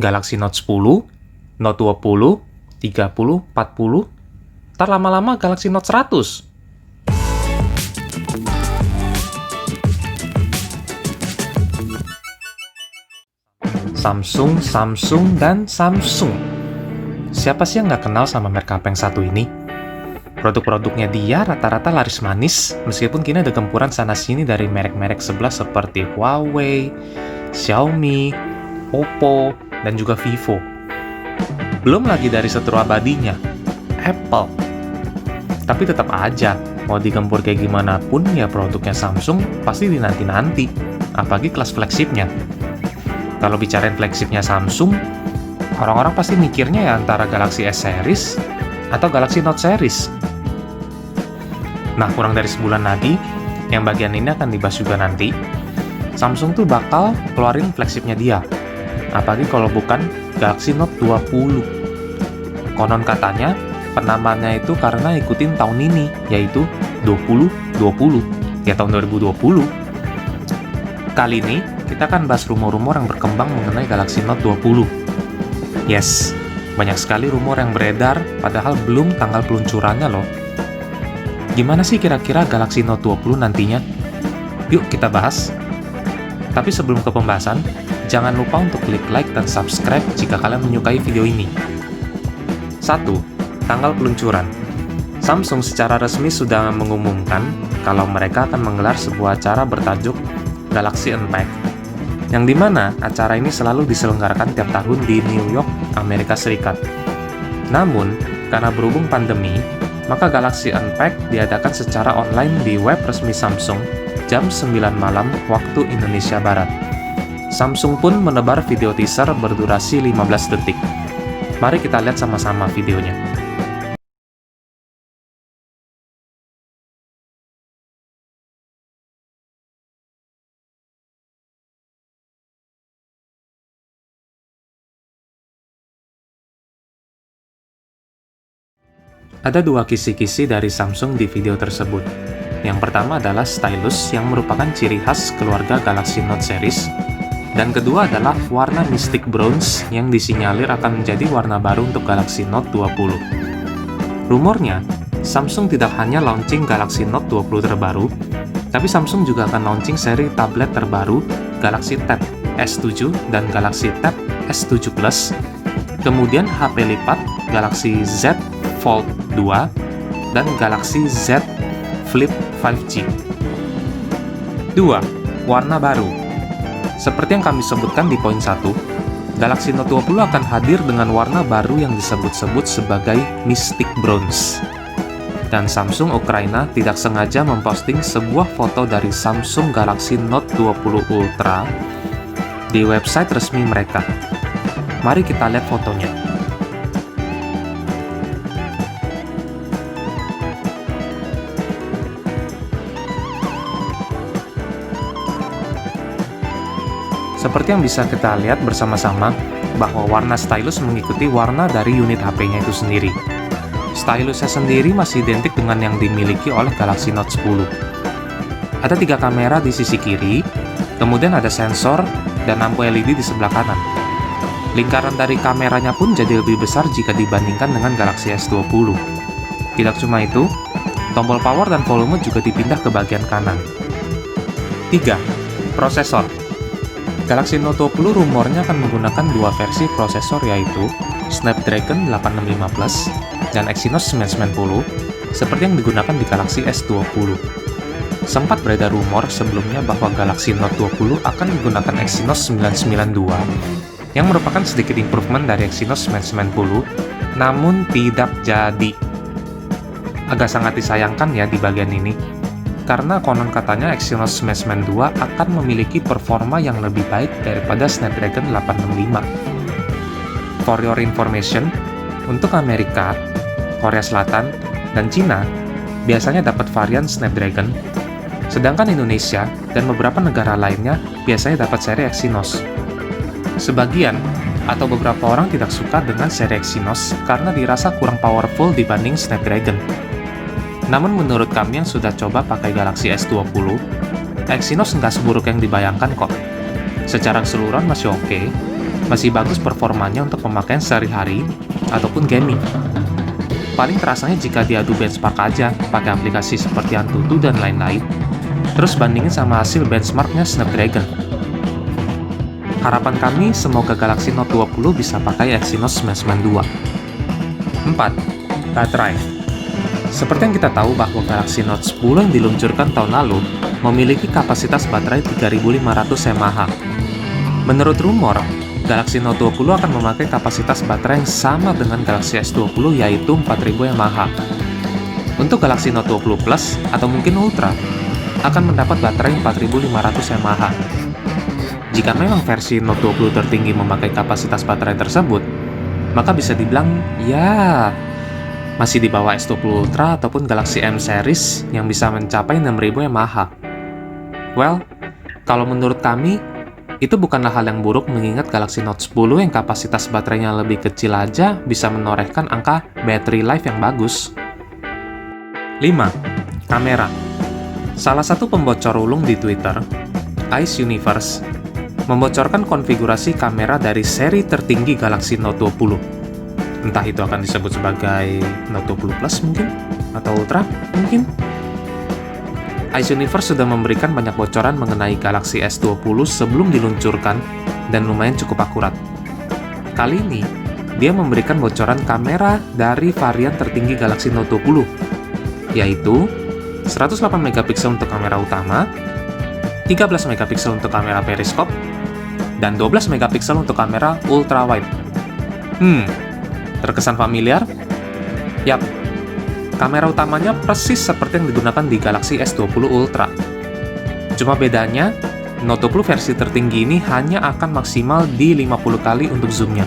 Galaxy Note 10, Note 20, 30, 40, ntar lama-lama Galaxy Note 100. Samsung, dan Samsung. Siapa sih yang nggak kenal sama merek HP yang satu ini? Produk-produknya dia rata-rata laris manis, meskipun kini ada gempuran sana-sini dari merek-merek sebelah seperti Huawei, Xiaomi, Oppo, dan juga Vivo. Belum lagi dari setru abadinya, Apple. Tapi tetap aja, mau digempur kayak gimana pun ya produknya Samsung pasti dinanti-nanti, apalagi kelas flagshipnya. Kalau bicarain flagshipnya Samsung, orang-orang pasti mikirnya ya antara Galaxy S Series atau Galaxy Note Series. Nah, kurang dari sebulan lagi, yang bagian ini akan dibahas juga nanti, Samsung tuh bakal keluarin flagshipnya dia. Apalagi kalau bukan Galaxy Note 20. Konon katanya, penamaannya itu karena ikutin tahun ini, yaitu 2020, ya tahun 2020. Kali ini, kita akan bahas rumor-rumor yang berkembang mengenai Galaxy Note 20. Yes, banyak sekali rumor yang beredar, padahal belum tanggal peluncurannya loh. Gimana sih kira-kira Galaxy Note 20 nantinya? Yuk kita bahas. Tapi sebelum ke pembahasan, jangan lupa untuk klik like dan subscribe jika kalian menyukai video ini. 1. Tanggal peluncuran. Samsung secara resmi sudah mengumumkan kalau mereka akan menggelar sebuah acara bertajuk Galaxy Unpacked, yang dimana acara ini selalu diselenggarakan tiap tahun di New York, Amerika Serikat. Namun, karena berhubung pandemi, maka Galaxy Unpacked diadakan secara online di web resmi Samsung jam 9 malam waktu Indonesia Barat. Samsung pun menebar video teaser berdurasi 15 detik. Mari kita lihat sama-sama videonya. Ada dua kisi-kisi dari Samsung di video tersebut. Yang pertama adalah stylus yang merupakan ciri khas keluarga Galaxy Note series, dan kedua adalah warna Mystic Bronze yang disinyalir akan menjadi warna baru untuk Galaxy Note 20. Rumornya, Samsung tidak hanya launching Galaxy Note 20 terbaru, tapi Samsung juga akan launching seri tablet terbaru Galaxy Tab S7 dan Galaxy Tab S7 Plus, kemudian HP lipat Galaxy Z Fold 2, dan Galaxy Z Flip 5G. 2. Warna baru. Seperti yang kami sebutkan di poin 1, Galaxy Note 20 akan hadir dengan warna baru yang disebut-sebut sebagai Mystic Bronze. Dan Samsung Ukraina tidak sengaja memposting sebuah foto dari Samsung Galaxy Note 20 Ultra di website resmi mereka. Mari kita lihat fotonya. Seperti yang bisa kita lihat bersama-sama, bahwa warna stylus mengikuti warna dari unit HP-nya itu sendiri. Stylusnya sendiri masih identik dengan yang dimiliki oleh Galaxy Note 10. Ada 3 kamera di sisi kiri, kemudian ada sensor dan lampu LED di sebelah kanan. Lingkaran dari kameranya pun jadi lebih besar jika dibandingkan dengan Galaxy S20. Tidak cuma itu, tombol power dan volume juga dipindah ke bagian kanan. 3. Prosesor. Galaxy Note 20 rumornya akan menggunakan 2 versi prosesor, yaitu Snapdragon 865 Plus dan Exynos 990, seperti yang digunakan di Galaxy S20. Sempat beredar rumor sebelumnya bahwa Galaxy Note 20 akan menggunakan Exynos 992, yang merupakan sedikit improvement dari Exynos 990, namun tidak jadi. Agak sangat disayangkan ya di bagian ini, karena konon katanya Exynos 992 akan memiliki performa yang lebih baik daripada Snapdragon 865. For your information, untuk Amerika, Korea Selatan, dan Cina biasanya dapat varian Snapdragon, sedangkan Indonesia dan beberapa negara lainnya biasanya dapat seri Exynos. Sebagian atau beberapa orang tidak suka dengan seri Exynos karena dirasa kurang powerful dibanding Snapdragon. Namun menurut kami yang sudah coba pakai Galaxy S20, Exynos nggak seburuk yang dibayangkan kok. Secara keseluruhan masih oke, Masih bagus performanya untuk pemakaian sehari-hari ataupun gaming. Paling terasanya jika diadu benchmark aja, pakai aplikasi seperti Antutu dan lain-lain. Terus bandingin sama hasil benchmarknya Snapdragon. Harapan kami semoga Galaxy Note 20 bisa pakai Exynos 992. 4. Baterai. Seperti yang kita tahu bahwa Galaxy Note 10 yang diluncurkan tahun lalu memiliki kapasitas baterai 3500 mAh. Menurut rumor, Galaxy Note 20 akan memakai kapasitas baterai yang sama dengan Galaxy S20 yaitu 4000 mAh. Untuk Galaxy Note 20 Plus atau mungkin Ultra akan mendapat baterai 4500 mAh. Jika memang versi Note 20 tertinggi memakai kapasitas baterai tersebut, maka bisa dibilang ya masih di bawah S20 Ultra ataupun Galaxy M series yang bisa mencapai 6000 mAh. Well, kalau menurut kami itu bukanlah hal yang buruk mengingat Galaxy Note 10 yang kapasitas baterainya lebih kecil aja bisa menorehkan angka battery life yang bagus. 5. Kamera. Salah satu pembocor ulung di Twitter, Ice Universe, membocorkan konfigurasi kamera dari seri tertinggi Galaxy Note 20. Entah itu akan disebut sebagai Note 20 Plus mungkin, atau Ultra mungkin. Ice Universe sudah memberikan banyak bocoran mengenai Galaxy S20 sebelum diluncurkan dan lumayan cukup akurat. Kali ini, dia memberikan bocoran kamera dari varian tertinggi Galaxy Note 20, yaitu 108 megapiksel untuk kamera utama, 13 megapiksel untuk kamera periskop, dan 12 megapiksel untuk kamera ultra wide. Terkesan familiar? Yap, kamera utamanya persis seperti yang digunakan di Galaxy S20 Ultra. Cuma bedanya, Note 20 versi tertinggi ini hanya akan maksimal di 50 kali untuk zoomnya,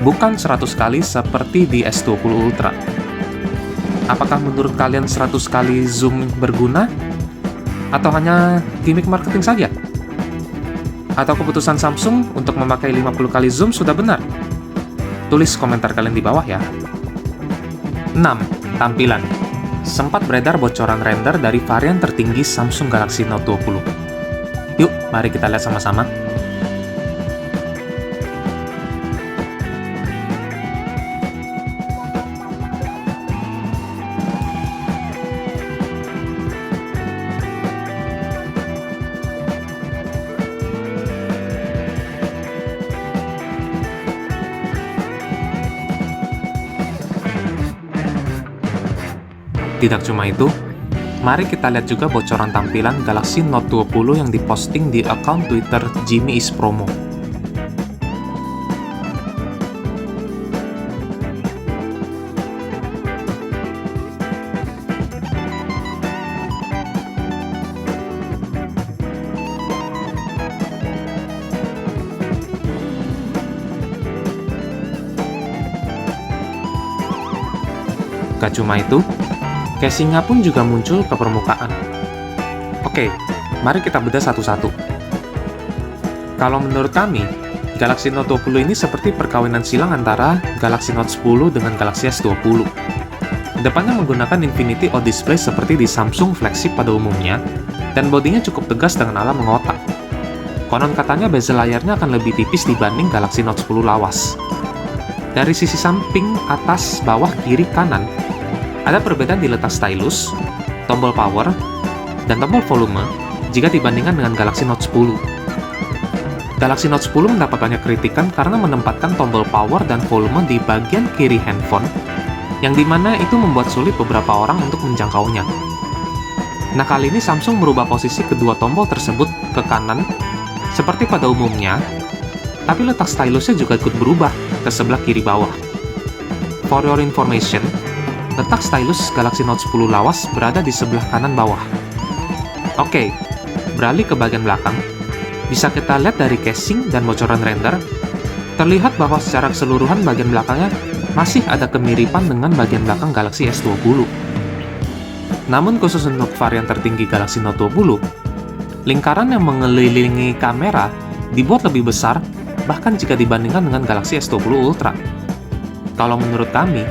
bukan 100 kali seperti di S20 Ultra. Apakah menurut kalian 100 kali zoom berguna? Atau hanya gimmick marketing saja? Atau keputusan Samsung untuk memakai 50 kali zoom sudah benar? Tulis komentar kalian di bawah ya. 6. Tampilan. Sempat beredar bocoran render dari varian tertinggi Samsung Galaxy Note 20. Yuk, mari kita lihat sama-sama. Tidak cuma itu, mari kita lihat juga bocoran tampilan Galaxy Note 20 yang diposting di akun Twitter Jimmy is Promo. Gak cuma itu, casingnya pun juga muncul ke permukaan. Oke, mari kita bedah satu-satu. Kalau menurut kami, Galaxy Note 20 ini seperti perkawinan silang antara Galaxy Note 10 dengan Galaxy S20. Depannya menggunakan Infinity O Display seperti di Samsung flagship pada umumnya, dan bodinya cukup tegas dengan ala mengotak. Konon katanya bezel layarnya akan lebih tipis dibanding Galaxy Note 10 lawas. Dari sisi samping, atas, bawah, kiri, kanan, ada perbedaan di letak stylus, tombol power, dan tombol volume jika dibandingkan dengan Galaxy Note 10. Galaxy Note 10 mendapat banyak kritikan karena menempatkan tombol power dan volume di bagian kiri handphone, yang dimana itu membuat sulit beberapa orang untuk menjangkaunya. Nah, kali ini Samsung merubah posisi kedua tombol tersebut ke kanan, seperti pada umumnya, tapi letak stylusnya juga ikut berubah ke sebelah kiri bawah. For your information, letak stylus Galaxy Note 10 lawas berada di sebelah kanan bawah. Oke, beralih ke bagian belakang. Bisa kita lihat dari casing dan bocoran render, terlihat bahwa secara keseluruhan bagian belakangnya masih ada kemiripan dengan bagian belakang Galaxy S20. Namun khusus untuk varian tertinggi Galaxy Note 20, lingkaran yang mengelilingi kamera dibuat lebih besar bahkan jika dibandingkan dengan Galaxy S20 Ultra. Kalau menurut kami,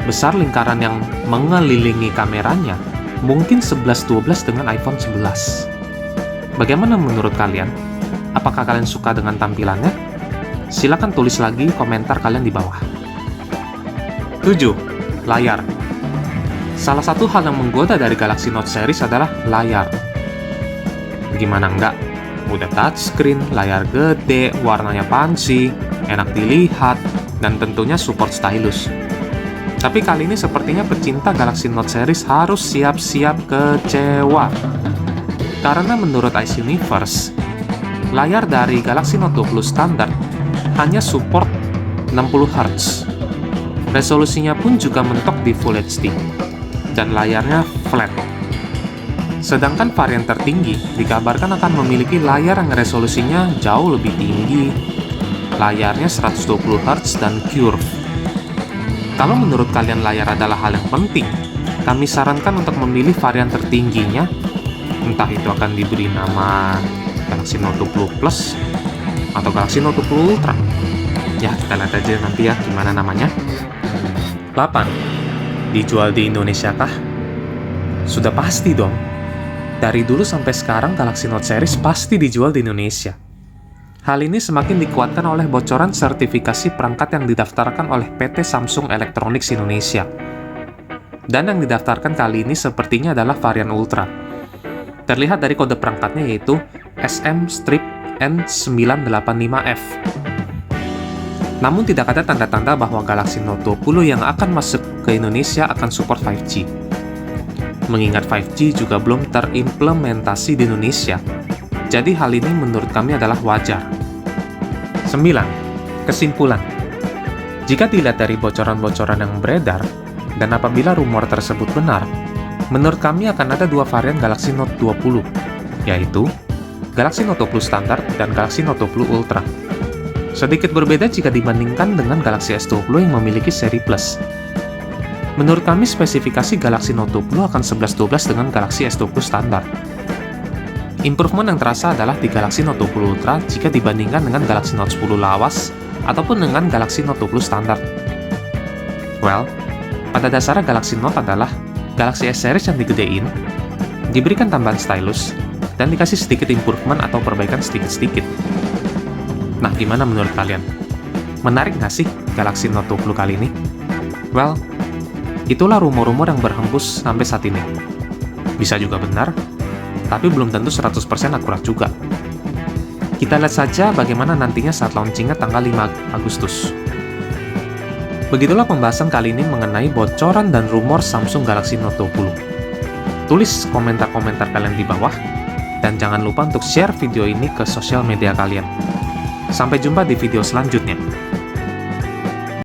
besar lingkaran yang mengelilingi kameranya mungkin 11-12 dengan iPhone 11. Bagaimana menurut kalian? Apakah kalian suka dengan tampilannya? Silakan tulis lagi komentar kalian di bawah. 7. Layar. Salah satu hal yang menggoda dari Galaxy Note series adalah layar. Gimana enggak? Udah touchscreen, layar gede, warnanya punchy, enak dilihat, dan tentunya support stylus. Tapi kali ini sepertinya pecinta Galaxy Note series harus siap-siap kecewa. Karena menurut Ice Universe, layar dari Galaxy Note 20 standar hanya support 60Hz. Resolusinya pun juga mentok di Full HD, dan layarnya flat. Sedangkan varian tertinggi dikabarkan akan memiliki layar yang resolusinya jauh lebih tinggi, layarnya 120Hz dan curve. Kalau menurut kalian layar adalah hal yang penting, kami sarankan untuk memilih varian tertingginya, entah itu akan diberi nama Galaxy Note 20 Plus atau Galaxy Note 20 Ultra. Ya, kita lihat aja nanti ya gimana namanya. 8. Dijual di Indonesia kah? Sudah pasti dong. Dari dulu sampai sekarang Galaxy Note series pasti dijual di Indonesia. Hal ini semakin dikuatkan oleh bocoran sertifikasi perangkat yang didaftarkan oleh PT Samsung Electronics Indonesia. Dan yang didaftarkan kali ini sepertinya adalah varian Ultra. Terlihat dari kode perangkatnya yaitu SM-N985F. Namun tidak ada tanda-tanda bahwa Galaxy Note 20 yang akan masuk ke Indonesia akan support 5G. Mengingat 5G juga belum terimplementasi di Indonesia, jadi hal ini menurut kami adalah wajar. 9. Kesimpulan. Jika dilihat dari bocoran-bocoran yang beredar, dan apabila rumor tersebut benar, menurut kami akan ada dua varian Galaxy Note 20, yaitu Galaxy Note 20 standar dan Galaxy Note 20 Ultra. Sedikit berbeda jika dibandingkan dengan Galaxy S20 yang memiliki seri Plus. Menurut kami, spesifikasi Galaxy Note 20 akan 11-12 dengan Galaxy S20 standar. Improvement yang terasa adalah di Galaxy Note 20 Ultra jika dibandingkan dengan Galaxy Note 10 lawas ataupun dengan Galaxy Note 20 standar. Well, pada dasarnya Galaxy Note adalah Galaxy S series yang digedein, diberikan tambahan stylus, dan dikasih sedikit improvement atau perbaikan sedikit-sedikit. Nah, gimana menurut kalian? Menarik nggak sih Galaxy Note 20 kali ini? Well, itulah rumor-rumor yang berhembus sampai saat ini. Bisa juga benar, tapi belum tentu 100% akurat juga. Kita lihat saja bagaimana nantinya saat launchingnya tanggal 5 Agustus. Begitulah pembahasan kali ini mengenai bocoran dan rumor Samsung Galaxy Note 20. Tulis komentar-komentar kalian di bawah, dan jangan lupa untuk share video ini ke sosial media kalian. Sampai jumpa di video selanjutnya.